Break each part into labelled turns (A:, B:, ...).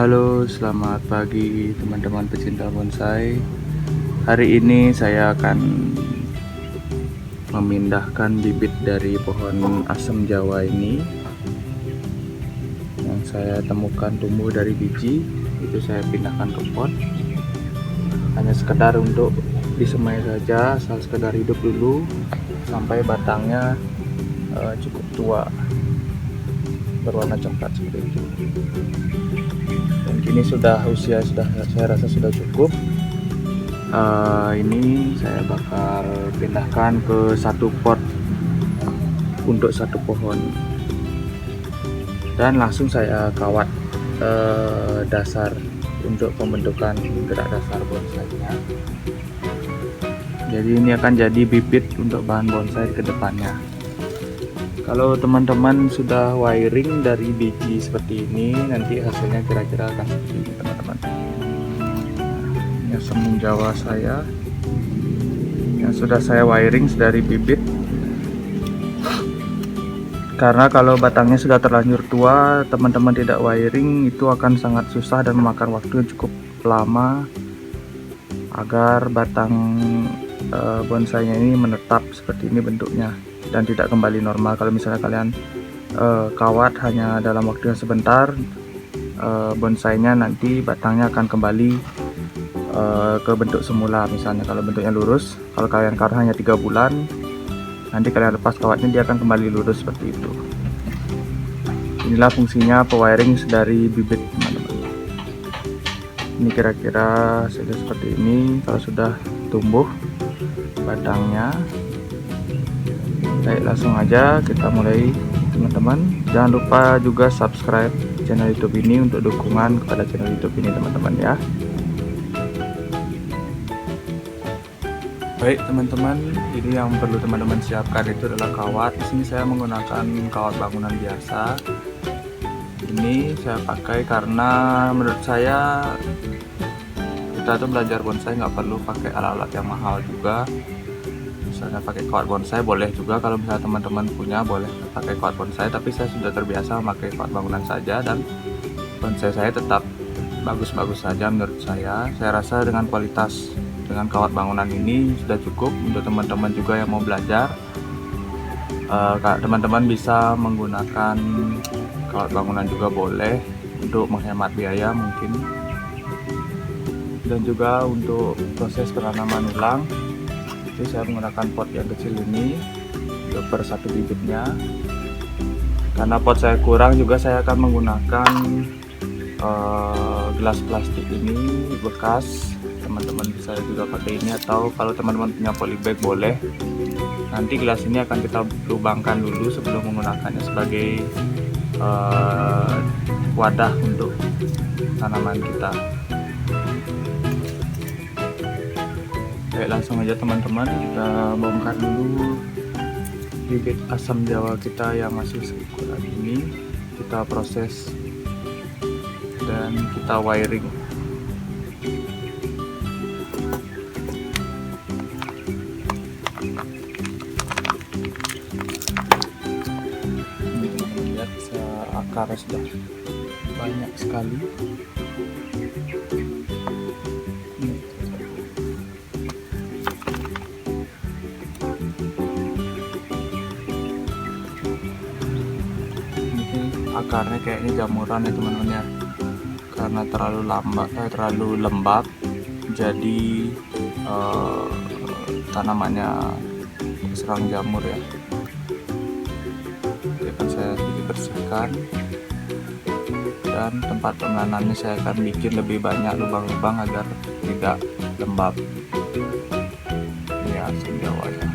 A: Halo, selamat pagi teman-teman pecinta bonsai. Hari ini saya akan memindahkan bibit dari pohon asam Jawa ini yang saya temukan tumbuh dari biji. Itu saya pindahkan ke pot. Hanya sekedar untuk disemai saja, asal sekedar hidup dulu sampai batangnya cukup tua, berwarna coklat seperti itu. Dan kini usia saya rasa sudah cukup. Ini saya bakal pindahkan ke satu pot untuk satu pohon dan langsung saya kawat dasar untuk pembentukan gerak dasar bonsainya. Jadi ini akan jadi bibit untuk bahan bonsai ke depannya. Kalau teman-teman sudah wiring dari biji seperti ini, nanti hasilnya kira-kira akan seperti ini teman-teman. Ini asam Jawa saya yang sudah saya wiring dari bibit. Karena kalau batangnya sudah terlanjur tua, teman-teman tidak wiring, itu akan sangat susah dan memakan waktu cukup lama agar batang bonsainya ini menetap seperti ini bentuknya dan tidak kembali normal. Kalau misalnya kalian kawat hanya dalam waktu yang sebentar, bonsainya nanti batangnya akan kembali ke bentuk semula. Misalnya kalau bentuknya lurus, kalau kalian kawat hanya 3 bulan, nanti kalian lepas kawatnya dia akan kembali lurus seperti itu. Inilah fungsinya pewiring dari bibit teman-teman. Ini kira-kira hasilnya seperti ini kalau sudah tumbuh batangnya. Baik, langsung aja kita mulai teman-teman. Jangan lupa juga subscribe channel YouTube ini untuk dukungan kepada channel YouTube ini teman-teman ya. Baik teman-teman, ini yang perlu teman-teman siapkan itu adalah kawat. Di sini saya menggunakan kawat bangunan biasa. Ini saya pakai karena menurut saya kita tuh belajar bonsai nggak perlu pakai alat-alat yang mahal juga. Misalnya pakai kawat bonsai boleh juga, kalau misalnya teman-teman punya boleh pakai kawat bonsai, tapi saya sudah terbiasa memakai kawat bangunan saja dan bonsai saya tetap bagus-bagus saja menurut saya. Saya rasa dengan kualitas dengan kawat bangunan ini sudah cukup untuk teman-teman juga yang mau belajar. Teman-teman bisa menggunakan kawat bangunan juga boleh untuk menghemat biaya mungkin, dan juga untuk proses penanaman ulang itu saya menggunakan pot yang kecil ini untuk per satu bibitnya. Karena pot saya kurang juga, saya akan menggunakan gelas plastik ini bekas. Teman-teman bisa juga pakai ini, atau kalau teman-teman punya polybag boleh. Nanti gelas ini akan kita lubangkan dulu sebelum menggunakannya sebagai wadah untuk tanaman kita. Oke, langsung aja teman-teman, kita bongkar dulu bibit asam Jawa kita yang masih seukuran ini. Kita proses dan kita wiring. Lihat akarnya sudah banyak sekali. Akarnya kayaknya jamuran ya teman-teman ya, karena terlalu lembab, jadi tanamannya serang jamur ya. Jadi akan saya sedikit bersihkan, dan tempat penanamnya saya akan bikin lebih banyak lubang-lubang agar tidak lembab. Ini asam Jawa ya.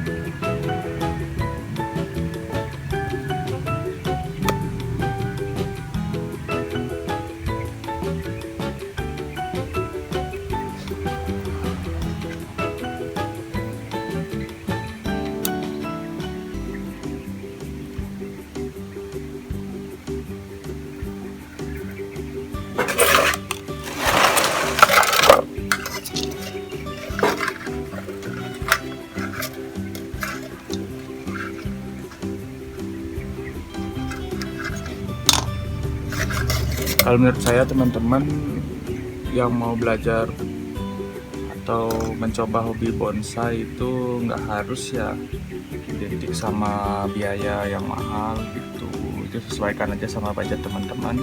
A: Kalau menurut saya teman-teman yang mau belajar atau mencoba hobi bonsai itu nggak harus ya identik sama biaya yang mahal gitu. Itu sesuaikan aja sama budget teman-teman.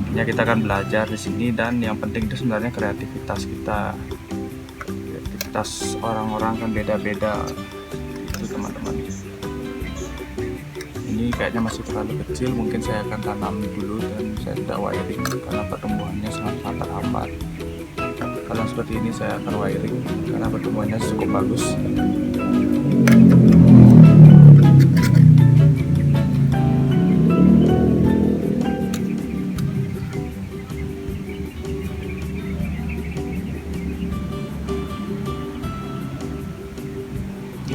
A: Intinya kita akan belajar di sini, dan yang penting itu sebenarnya kreativitas kita. Kreativitas orang-orang kan beda-beda itu teman-teman. Ini kayaknya masih terlalu kecil, mungkin saya akan tanam dulu dan saya tidak wiring karena pertumbuhannya sangat terhambat. Kalau seperti ini saya akan wiring karena pertumbuhannya cukup bagus.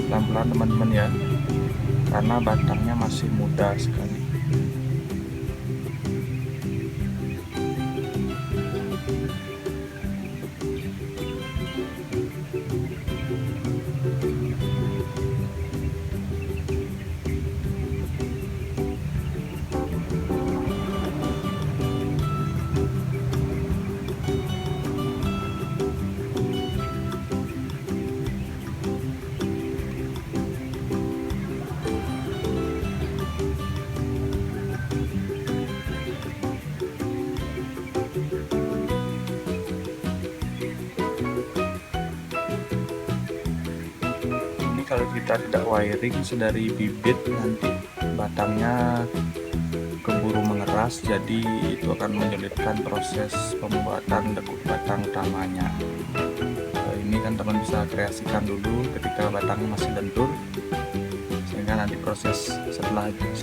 A: Pelan-pelan teman-teman ya, karena batangnya masih muda sekali. Kalau kita tidak wiring sedari bibit, nanti batangnya keburu mengeras, jadi itu akan menyulitkan proses pembuatan lekuk batang utamanya. Ini kan teman bisa kreasikan dulu ketika batangnya masih lentur, sehingga nanti proses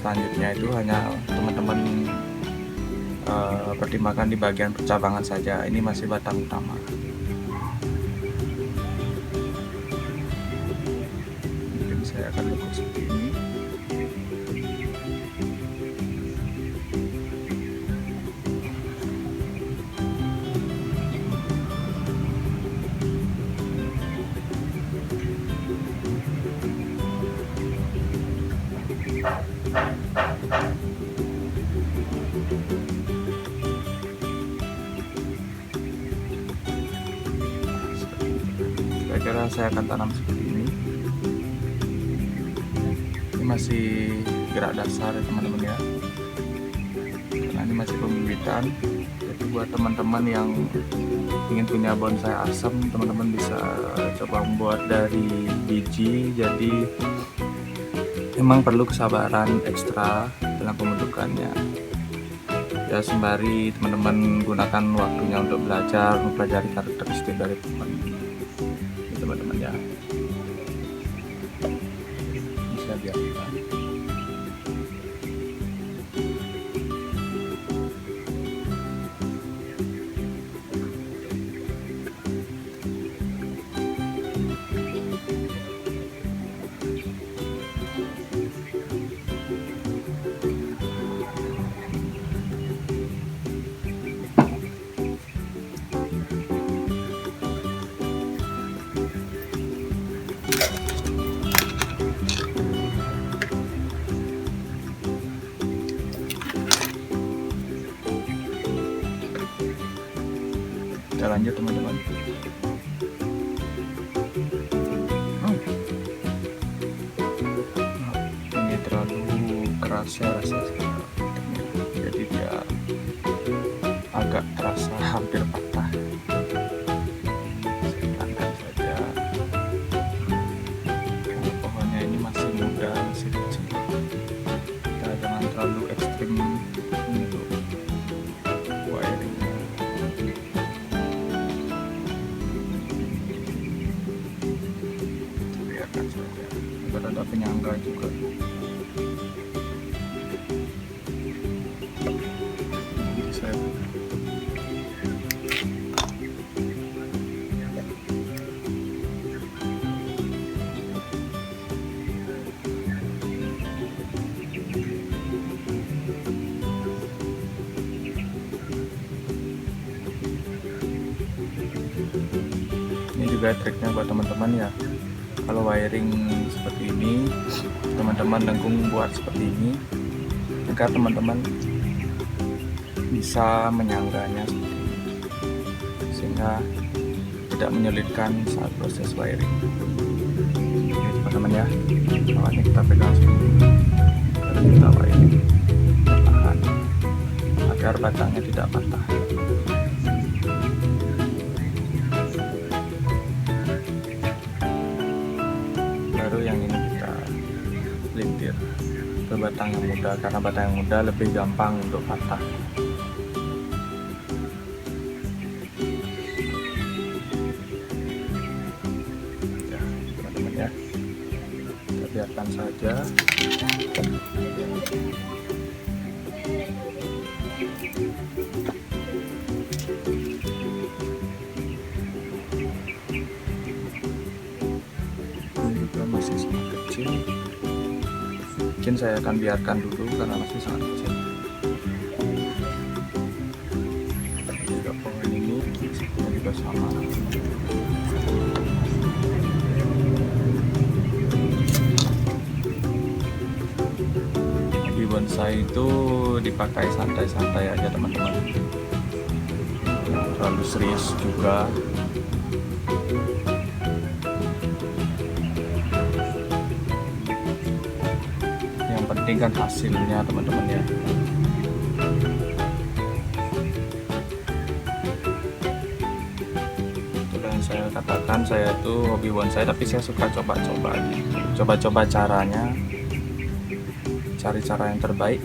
A: selanjutnya itu hanya teman-teman pertimbangkan di bagian percabangan saja. Ini masih batang utama. Saya akan lekuk seperti ini. Kira-kira saya akan tanam seperti ini. Masih gerak dasar ya teman-teman ya, karena ini masih pembibitan. Jadi buat teman-teman yang ingin punya bonsai asam, teman-teman bisa coba membuat dari biji. Jadi memang perlu kesabaran ekstra dalam pembentukannya ya, sembari teman-teman gunakan waktunya untuk belajar mempelajari karakteristik dari pohon ini teman-teman ya. Biarkan. Kita lanjut teman-teman. Ini terlalu keras ya rasanya, jadi dia agak terasa hampir patah. Saya angkat saja. Pohonnya ini masih muda, masih kecil. Kita jangan terlalu ekstrim untuk wiring. Biarkan saja, agar ada penyangga juga. Ini juga triknya buat teman-teman ya, kalau wiring seperti ini, teman-teman lengkung buat seperti ini, agar teman-teman bisa menyangganya seperti ini, sehingga tidak menyulitkan saat proses wiring. Oke teman-teman ya, awalnya kita pegang sini, lalu kita wiring tahan agar batangnya tidak patah. Baru yang ini kita lintir ke batang yang muda, karena batang yang muda lebih gampang untuk patah. Ya teman-teman ya, kita biarkan saja. Ini juga masih sangat kecil, mungkin saya akan biarkan dulu karena masih sangat kecil. Juga pohon ini juga sama. Di bonsai itu dipakai santai-santai aja teman-teman, terlalu serius juga. Yang penting kan hasilnya teman-teman ya. Yang saya katakan, saya itu hobi bonsai tapi saya suka coba-coba gitu. Coba-coba caranya, cari cara yang terbaik,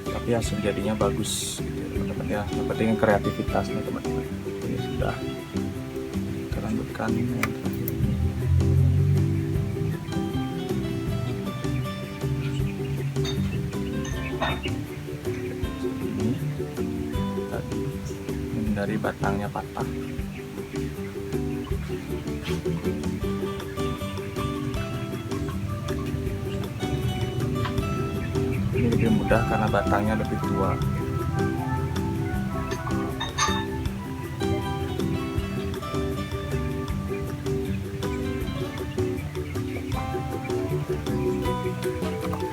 A: tapi hasil jadinya bagus gitu teman-teman ya. Yang penting kreativitasnya teman-teman. Ini sudah kita lanjutkan yang terakhir ini. Tadi dari batangnya patah. Ini lebih mudah karena batangnya lebih tua.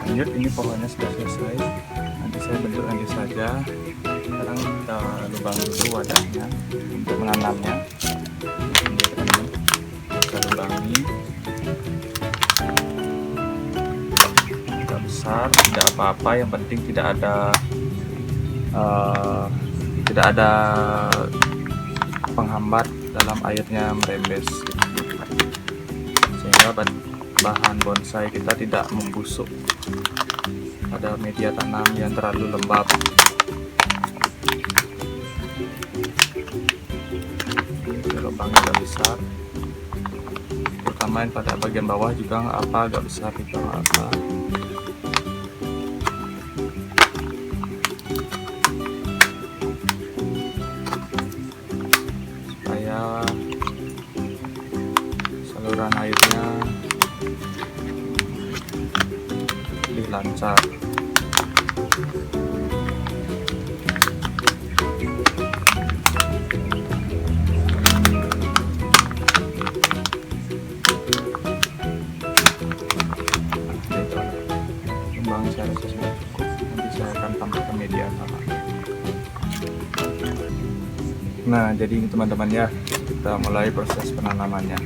A: Lanjut, ini pohonnya sudah selesai. Nanti saya bentuk nanti saja. Sekarang kita lubang dulu wadahnya untuk menanamnya. Ini teman-teman, kita lubangi. Tidak besar, tidak apa-apa. Yang penting tidak ada penghambat dalam airnya merembes, sehingga bahan bonsai kita tidak membusuk pada media tanam yang terlalu lembab. Ini lubangnya agak besar, terutama pada bagian bawah juga nggak apa, agak besar juga nggak apa. Supaya saluran airnya lebih lancar. Kembang saya rasa sudah cukup, nanti saya akan tambahkan media tanam. Nah jadi teman-teman ya, kita mulai proses penanamannya.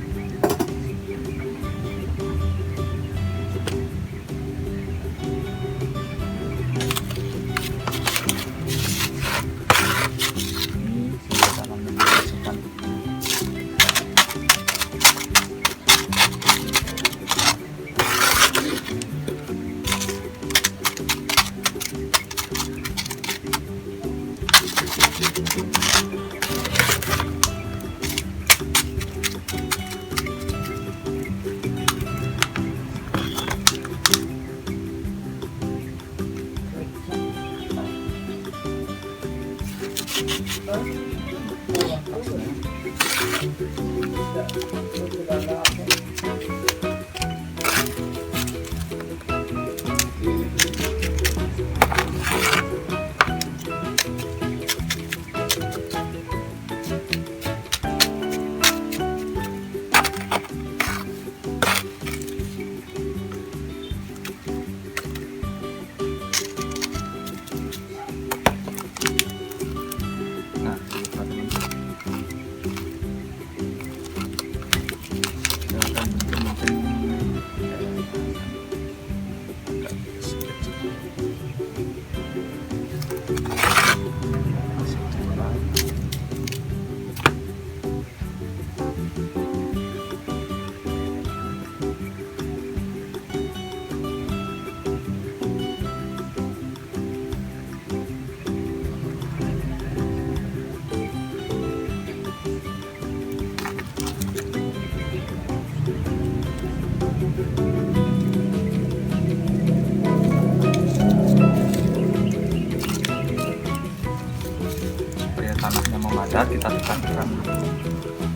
A: padat, kita tekankan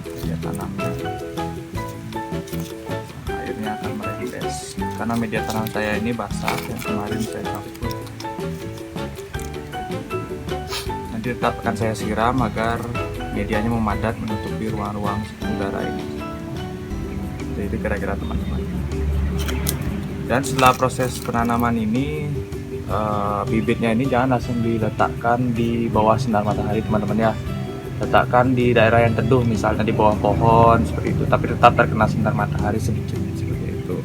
A: media tanamnya. Airnya akan merembes karena media tanam saya ini basah yang kemarin saya campur. Nanti tetap akan saya siram agar medianya memadat menutupi ruang-ruang udara ini. Jadi kira-kira teman-teman. Dan setelah proses penanaman ini, bibitnya ini jangan langsung diletakkan di bawah sinar matahari teman-teman ya. Letakkan di daerah yang teduh, misalnya di bawah pohon seperti itu, tapi tetap terkena sinar matahari sedikit seperti itu.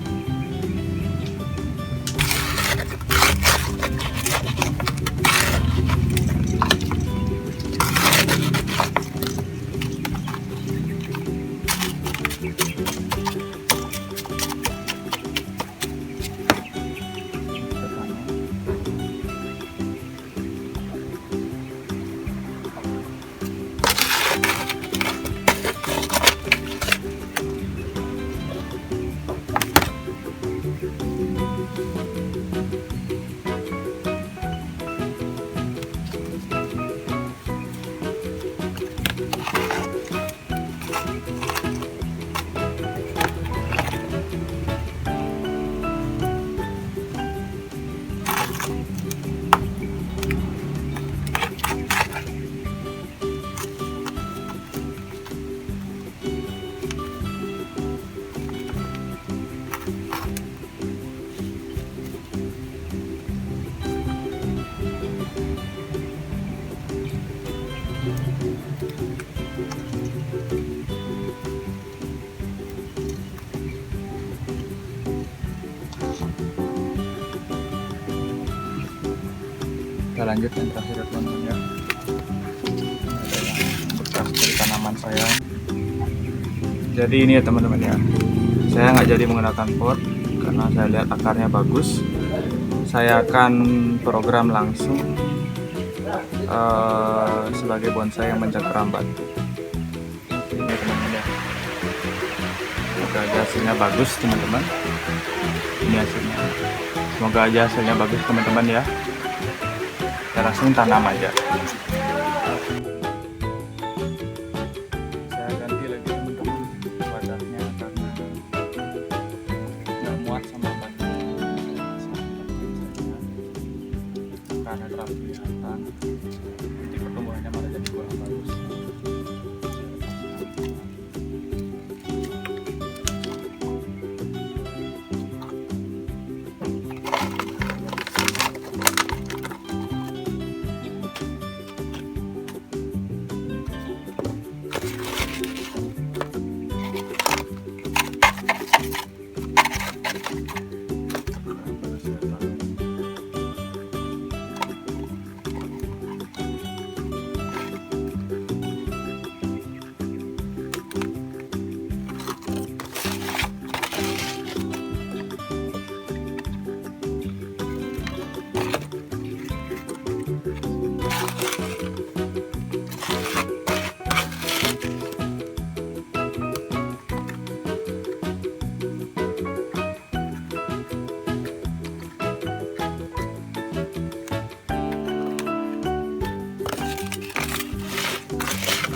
A: Kita lanjut yang terakhir ya teman-teman ya. Bekas dari tanaman saya. Jadi ini ya teman-teman ya, saya nggak jadi menggunakan pot karena saya lihat akarnya bagus. Saya akan program langsung sebagai bonsai yang mencengkeram batu. Ini teman-teman ya, semoga aja hasilnya bagus teman-teman. Ini hasilnya, semoga aja hasilnya bagus teman-teman ya. Kita langsung tanam aja. Saya ganti lagi teman-teman wadahnya karena nggak muat sama batu. Karena terlalu kelihatan, nanti pertumbuhannya malah jadi kurang bagus.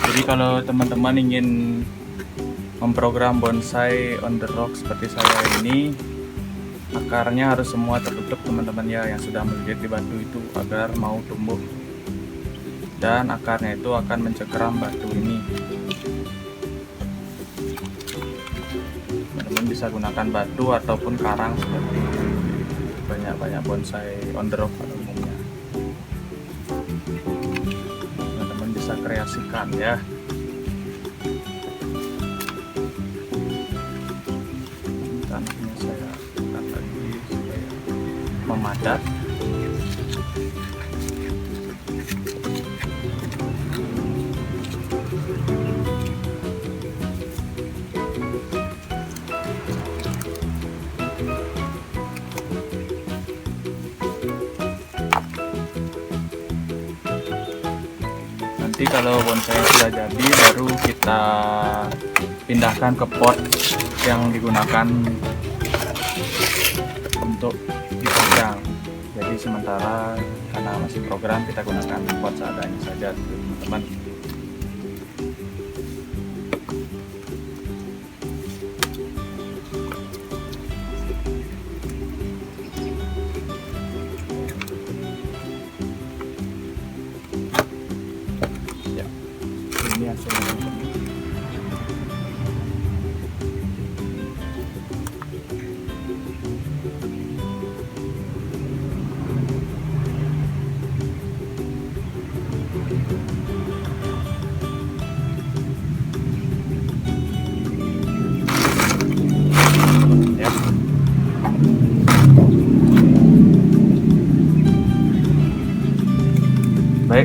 A: Jadi kalau teman-teman ingin memprogram bonsai on the rock seperti saya ini, akarnya harus semua tertutup teman-teman ya, yang sudah melilit di batu itu agar mau tumbuh, dan akarnya itu akan mencengkeram batu ini. Teman-teman bisa gunakan batu ataupun karang seperti banyak bonsai on the rock pada umumnya. Teman-teman bisa kreasikan ya. Tanahnya saya angkat lagi supaya memadat. Nanti kalau bonsai sudah jadi, baru kita pindahkan ke pot yang digunakan untuk dipajang. Jadi sementara karena masih program, kita gunakan pot seadanya saja teman-teman.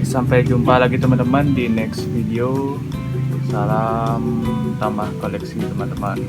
A: sampai jumpa lagi teman-teman di next video. Salam tambah koleksi teman-teman.